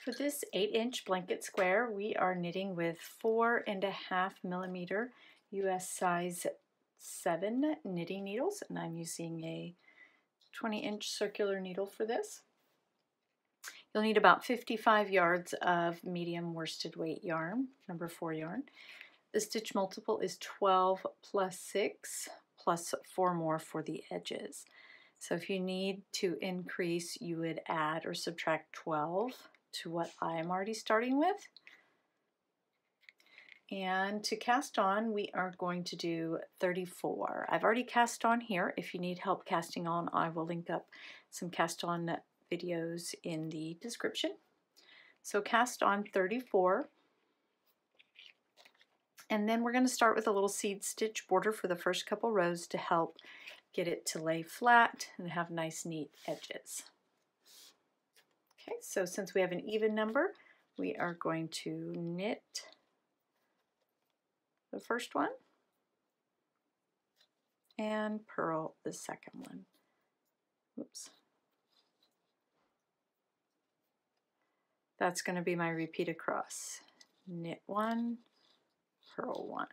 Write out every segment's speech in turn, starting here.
For this 8-inch blanket square, we are knitting with 4.5 millimeter US size 7 knitting needles, and I'm using a 20-inch circular needle for this. You'll need about 55 yards of medium worsted weight yarn, number 4 yarn. The stitch multiple is 12 plus 6 plus 4 more for the edges. So if you need to increase, you would add or subtract 12 to what I'm already starting with. And to cast on, we are going to do 34. I've already cast on here. If you need help casting on, I will link up some cast on videos in the description. So cast on 34. And then we're going to start with a little seed stitch border for the first couple rows to help get it to lay flat and have nice neat edges. Okay, so since we have an even number, we are going to knit the first one and purl the second one. Oops. That's going to be my repeat across. Knit 1, purl 1.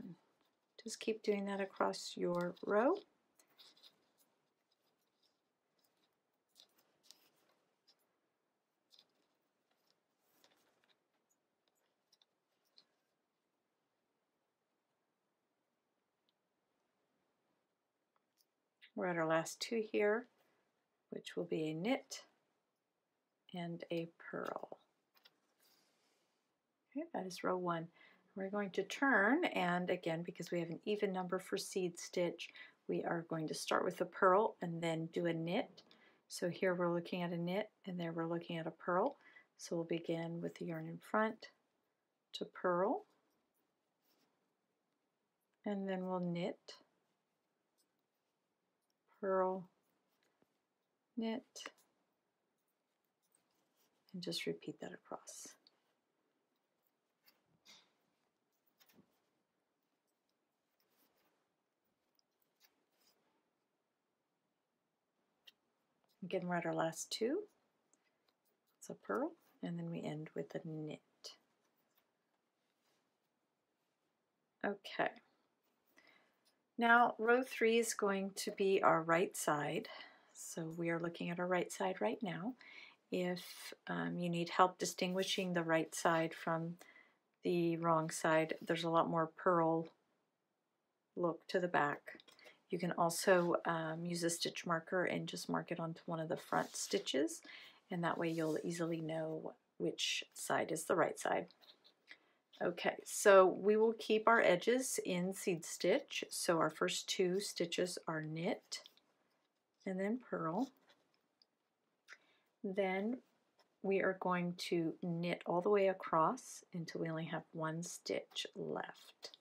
Just keep doing that across your row. We're at our last 2 here, which will be a knit and a purl. Okay, that is row 1. We're going to turn, and again, because we have an even number for seed stitch, we are going to start with a purl and then do a knit. So here we're looking at a knit, and there we're looking at a purl. So we'll begin with the yarn in front to purl, and then we'll knit, purl, knit, and just repeat that across. Again, we're at our last 2. It's a purl, and then we end with a knit. Okay. Now, row 3 is going to be our right side. So we are looking at our right side right now. If you need help distinguishing the right side from the wrong side, there's a lot more purl look to the back. You can also use a stitch marker and just mark it onto one of the front stitches, and that way you'll easily know which side is the right side. Okay, so we will keep our edges in seed stitch. So our first 2 stitches are knit and then purl. Then we are going to knit all the way across until we only have 1 stitch left.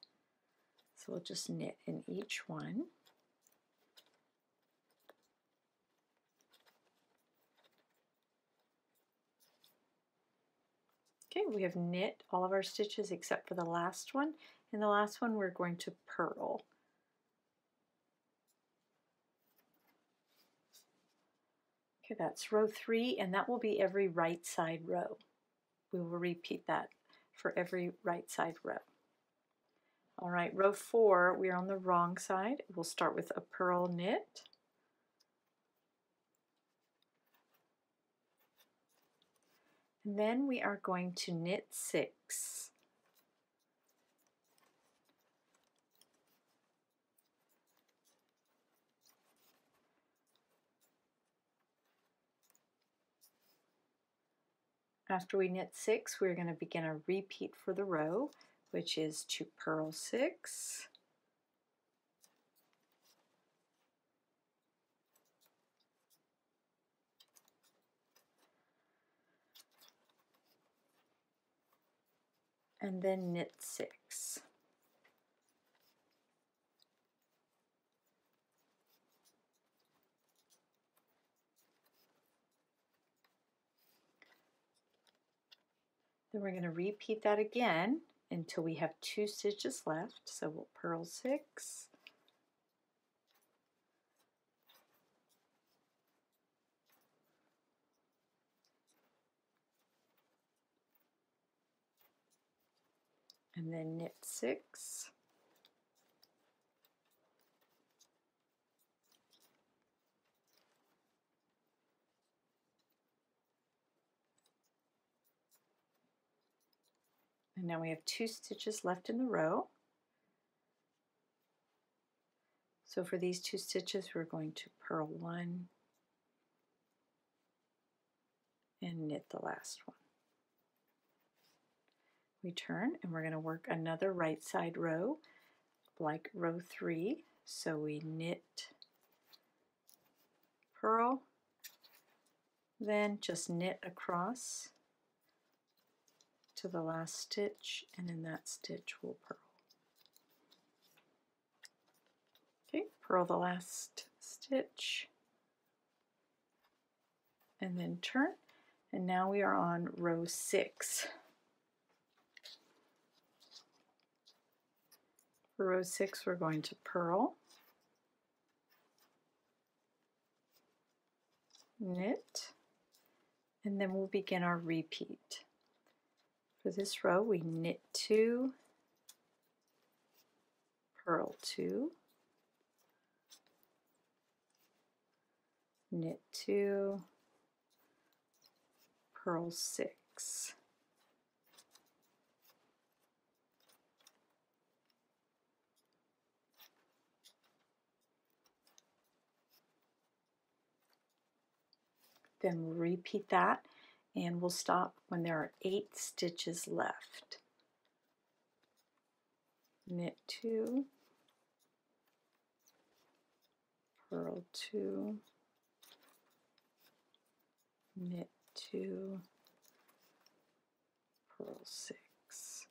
So we'll just knit in each one. Okay, we have knit all of our stitches except for the last one. In the last one, we're going to purl. Okay, that's row 3, and that will be every right side row. We will repeat that for every right side row. All right, row 4, we're on the wrong side. We'll start with a purl knit. And then we are going to knit 6. After we knit 6, we're going to begin a repeat for the row, which is to purl 6. And then knit 6. Then we're going to repeat that again until we have 2 stitches left. So we'll purl 6. and then knit 6. And now we have 2 stitches left in the row. So for these 2 stitches, we're going to purl 1 and knit the last one. We turn and we're going to work another right side row like row 3. So we knit, purl, then just knit across to the last stitch, and in that stitch we'll purl. Okay, purl the last stitch and then turn, and now we are on row 6. For row 6 we're going to purl, knit, and then we'll begin our repeat. For this row we knit 2, purl 2, knit 2, purl 6. Then we'll repeat that, and we'll stop when there are 8 stitches left. Knit 2, purl 2, knit 2, purl 6.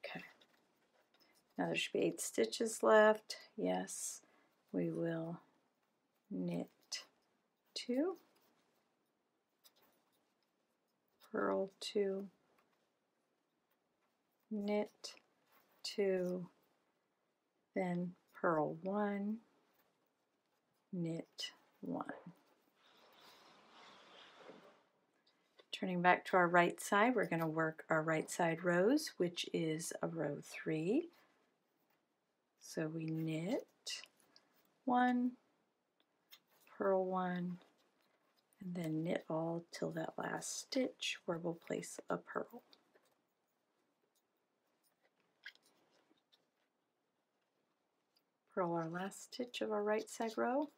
Okay. Now there should be 8 stitches left. Yes, we will knit 2, purl 2, knit 2, then purl 1, knit 1. Turning back to our right side, we're going to work our right side rows, which is a row 3. So we knit 1, purl 1, and then knit all till that last stitch where we'll place a purl. Purl our last stitch of our right side row,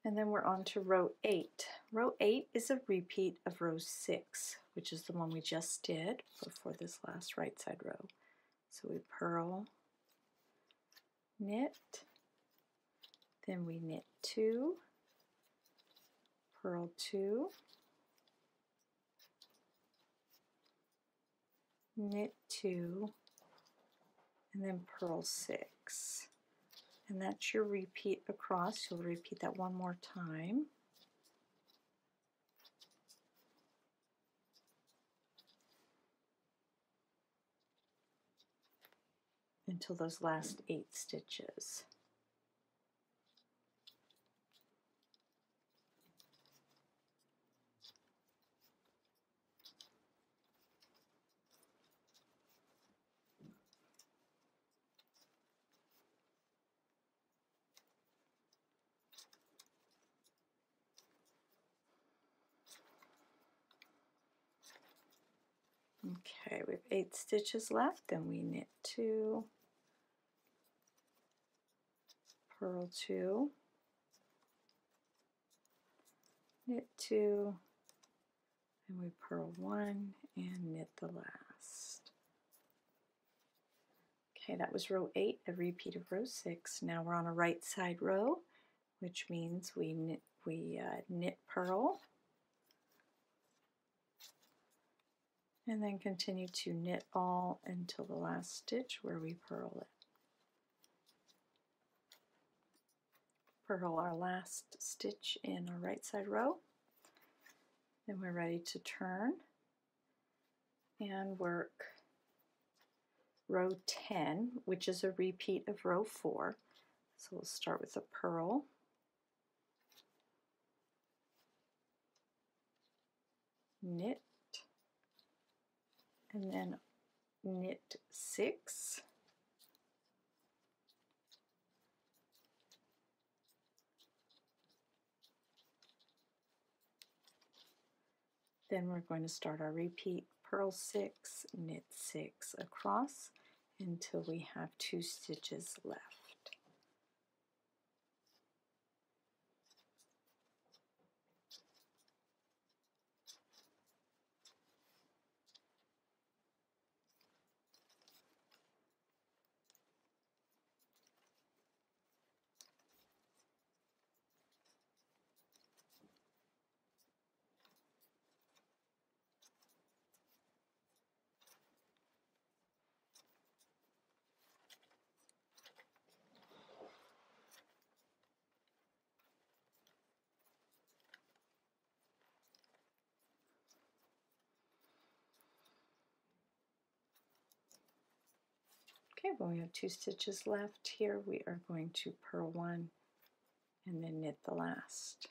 and then we're on to row 8. Row 8 is a repeat of row 6, which is the one we just did before this last right side row. So we purl, knit, then we knit 2, purl 2, knit 2, and then purl 6. And that's your repeat across. You'll repeat that one more time. Until those last 8 stitches. Okay, we have 8 stitches left, then we knit 2, purl 2, knit 2, and we purl 1 and knit the last. Okay, that was row 8, a repeat of row 6. Now we're on a right side row, which means we knit purl, and then continue to knit all until the last stitch where we purl it. Purl our last stitch in our right side row. Then we're ready to turn and work row 10, which is a repeat of row 4. So we'll start with a purl, knit, and then knit 6, then we're going to start our repeat, purl 6, knit 6 across until we have 2 stitches left. Okay, when we have 2 stitches left here, we are going to purl 1 and then knit the last.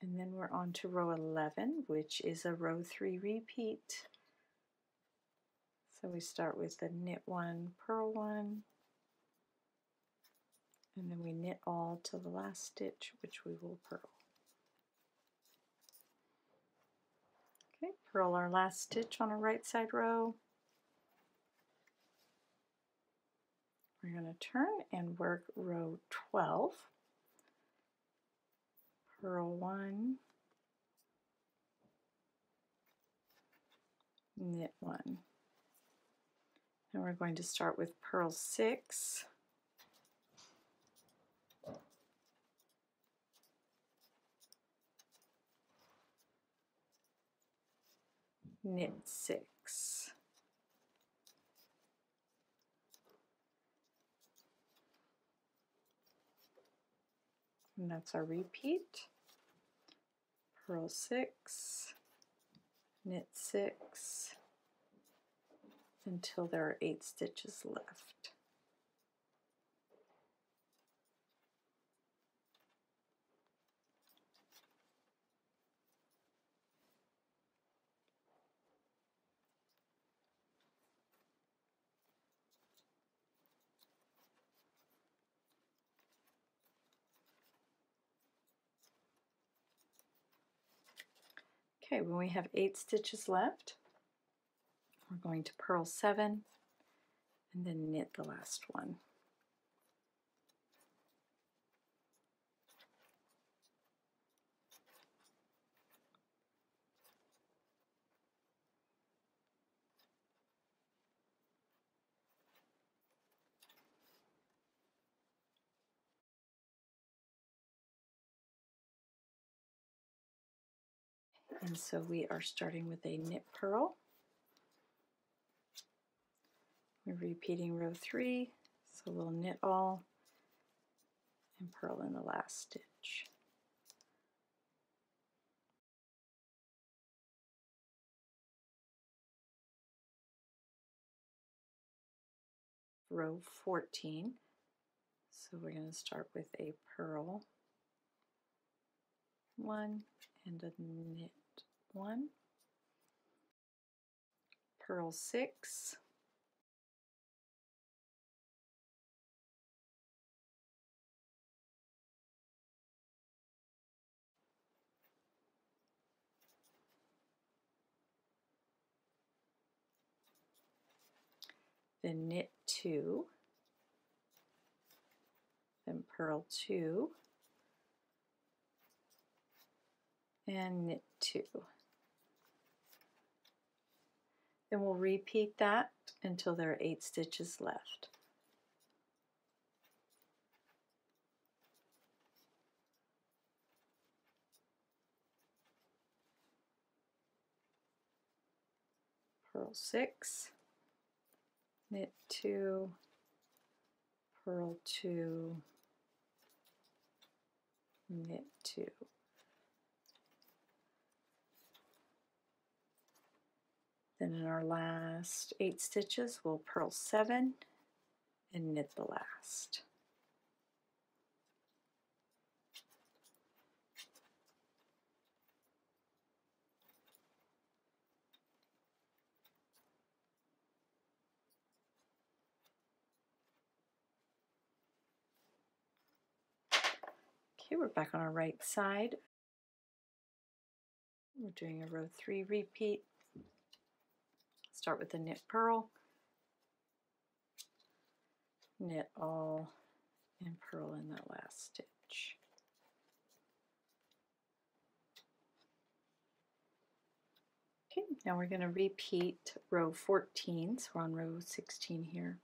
And then we're on to row 11, which is a row 3 repeat. So we start with the knit 1, purl 1, and then we knit all to the last stitch, which we will purl. Okay, purl our last stitch on a right side row. We're going to turn and work row 12. Purl 1, knit 1. And we're going to start with purl 6, knit 6. And that's our repeat. Purl 6, knit 6 until there are 8 stitches left. Okay, when we have 8 stitches left, we're going to purl 7 and then knit the last one. And so we are starting with a knit purl. We're repeating row 3, so we'll knit all and purl in the last stitch. Row 14, so we're going to start with a purl 1 and a knit 1, purl 6, then knit 2, then purl 2, and knit 2. Then we'll repeat that until there are 8 stitches left. Purl 6, knit 2, purl 2, knit 2. Then in our last 8 stitches, we'll purl 7 and knit the last. Okay, we're back on our right side. We're doing a row 3 repeat. Start with the knit purl, knit all, and purl in that last stitch. Okay, now we're going to repeat row 14, so we're on row 16 here.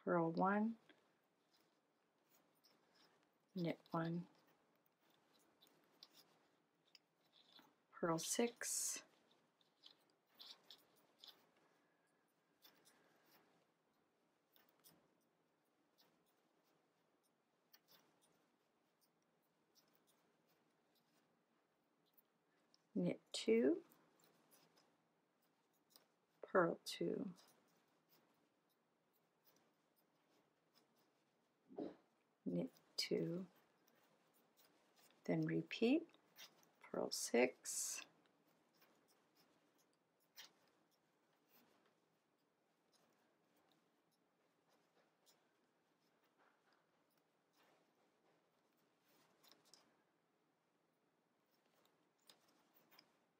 Purl 1, knit 1, purl 6, knit 2, purl 2, knit 2, then repeat, purl 6,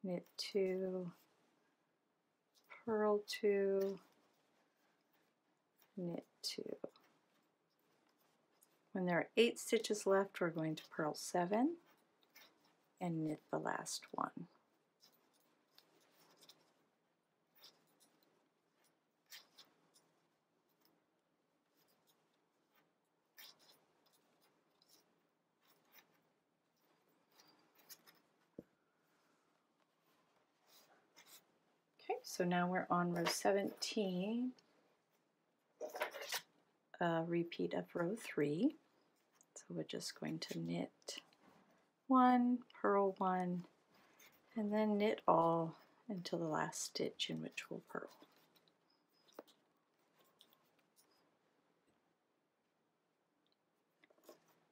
knit 2, purl 2, knit 2. When there are 8 stitches left, we're going to purl 7 and knit the last one. Okay, so now we're on row 17, a repeat of row 3. So we're just going to knit 1, purl 1, and then knit all until the last stitch in which we'll purl.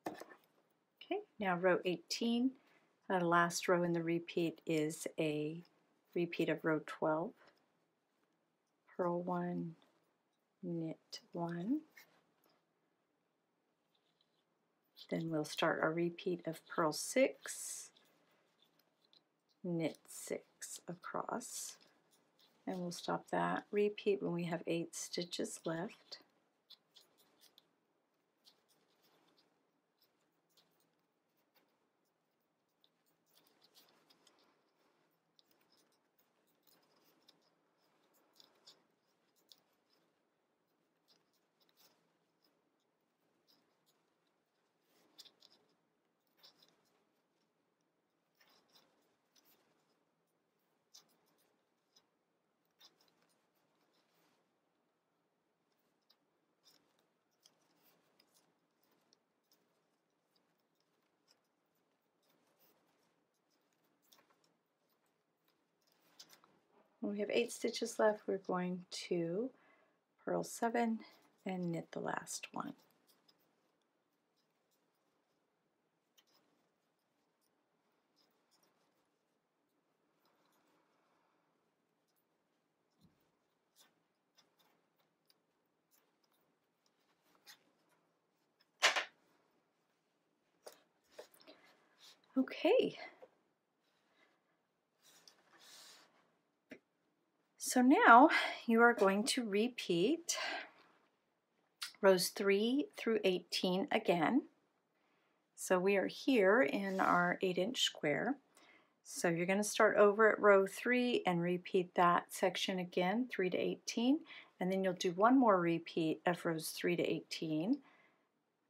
Okay, now row 18, the last row in the repeat is a repeat of row 12. Purl 1, knit 1. Then we'll start our repeat of purl 6, knit 6 across, and we'll stop that. Repeat when we have 8 stitches left. When we have 8 stitches left, we're going to purl 7 and knit the last one. Okay. So now you are going to repeat rows 3 through 18 again. So we are here in our 8-inch square. So you're going to start over at row 3 and repeat that section again, 3 to 18, and then you'll do one more repeat of rows 3 to 18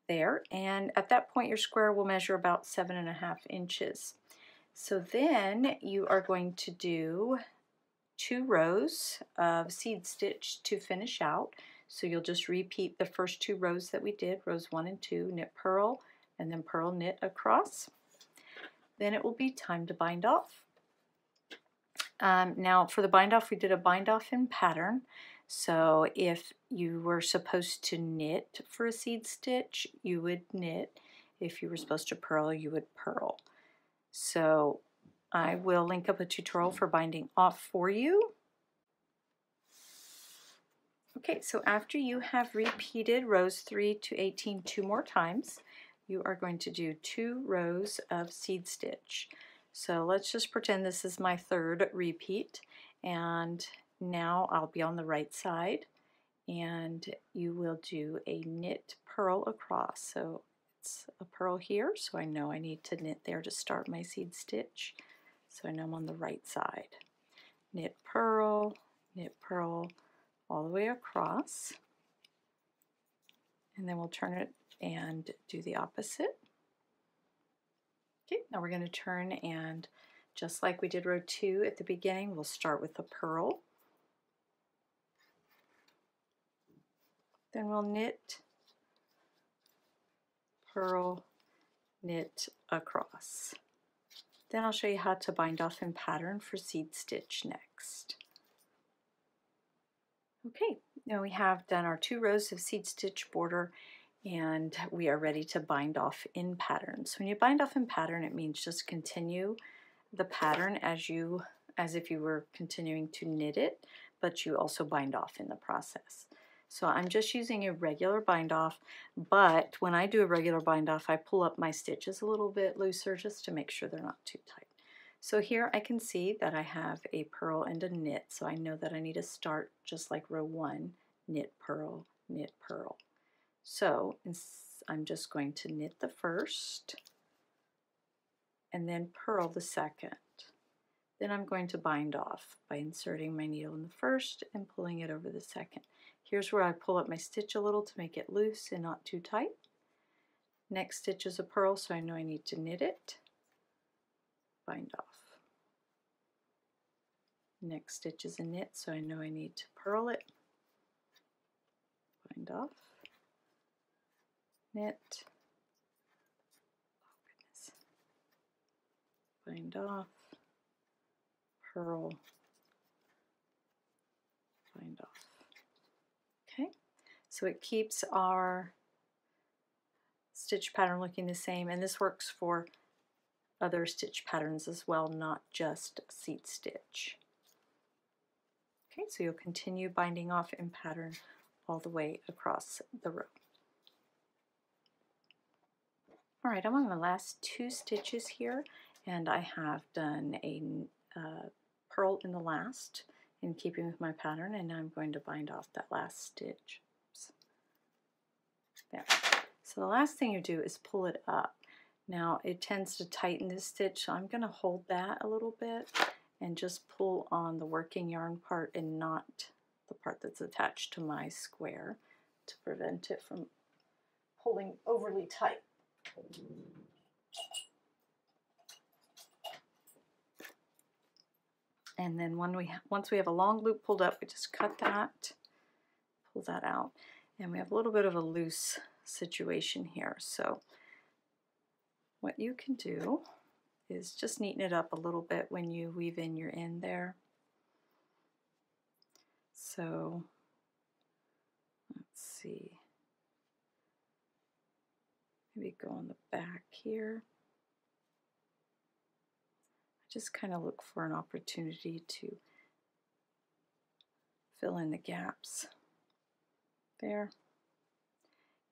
there, and at that point your square will measure about 7.5 inches. So then you are going to do 2 rows of seed stitch to finish out. So you'll just repeat the first 2 rows that we did, rows 1 and 2, knit purl, and then purl knit across. Then it will be time to bind off. Now for the bind off, we did a bind off in pattern. So if you were supposed to knit for a seed stitch, you would knit. If you were supposed to purl, you would purl. So I will link up a tutorial for binding off for you. Okay, so after you have repeated rows 3 to 18 2 more times, you are going to do 2 rows of seed stitch. So let's just pretend this is my 3rd repeat, and now I'll be on the right side, and you will do a knit purl across. So it's a purl here, so I know I need to knit there to start my seed stitch. So I know I'm on the right side. Knit purl, all the way across, and then we'll turn it and do the opposite. Okay, now we're going to turn, and just like we did row 2 at the beginning, we'll start with a purl. Then we'll knit, purl, knit across. Then I'll show you how to bind off in pattern for seed stitch next. Okay, now we have done our 2 rows of seed stitch border, and we are ready to bind off in pattern. So when you bind off in pattern, it means just continue the pattern as if you were continuing to knit it, but you also bind off in the process. So I'm just using a regular bind off, but when I do a regular bind off, I pull up my stitches a little bit looser just to make sure they're not too tight. So here I can see that I have a purl and a knit, so I know that I need to start just like row 1, knit, purl, knit, purl. So I'm just going to knit the first and then purl the second. Then I'm going to bind off by inserting my needle in the first and pulling it over the second. Here's where I pull up my stitch a little to make it loose and not too tight. Next stitch is a purl, so I know I need to knit it, bind off. Next stitch is a knit, so I know I need to purl it, bind off, knit, bind off, purl, bind off. Okay, so it keeps our stitch pattern looking the same, and this works for other stitch patterns as well, not just seed stitch. Okay, so you'll continue binding off in pattern all the way across the row. All right, I'm on the last 2 stitches here, and I have done a purl in the last in keeping with my pattern, and now I'm going to bind off that last stitch. Oops. There. So the last thing you do is pull it up. Now it tends to tighten this stitch, so I'm going to hold that a little bit and just pull on the working yarn part and not the part that's attached to my square to prevent it from pulling overly tight. And then once we have a long loop pulled up, we just cut that, pull that out, and we have a little bit of a loose situation here. So what you can do is just neaten it up a little bit when you weave in your end there. So let's see, maybe go on the back here. Just kind of look for an opportunity to fill in the gaps there.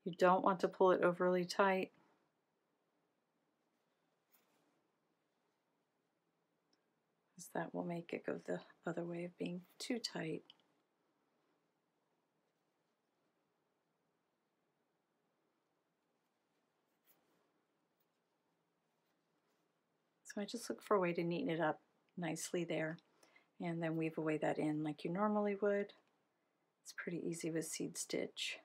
You don't want to pull it overly tight. Because that will make it go the other way of being too tight. So I just look for a way to neaten it up nicely there, and then weave away that in like you normally would. It's pretty easy with seed stitch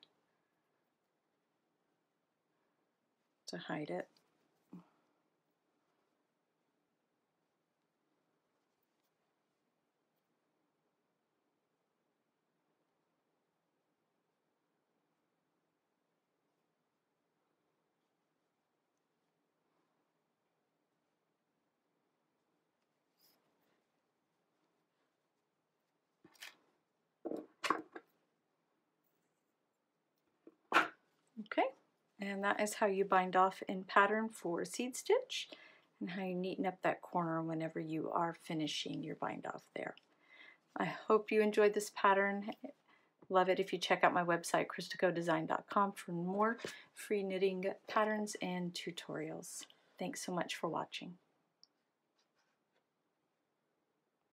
to hide it. Okay, and that is how you bind off in pattern for seed stitch, and how you neaten up that corner whenever you are finishing your bind off there. I hope you enjoyed this pattern. Love it if you check out my website, ChristaCoDesign.com, for more free knitting patterns and tutorials. Thanks so much for watching.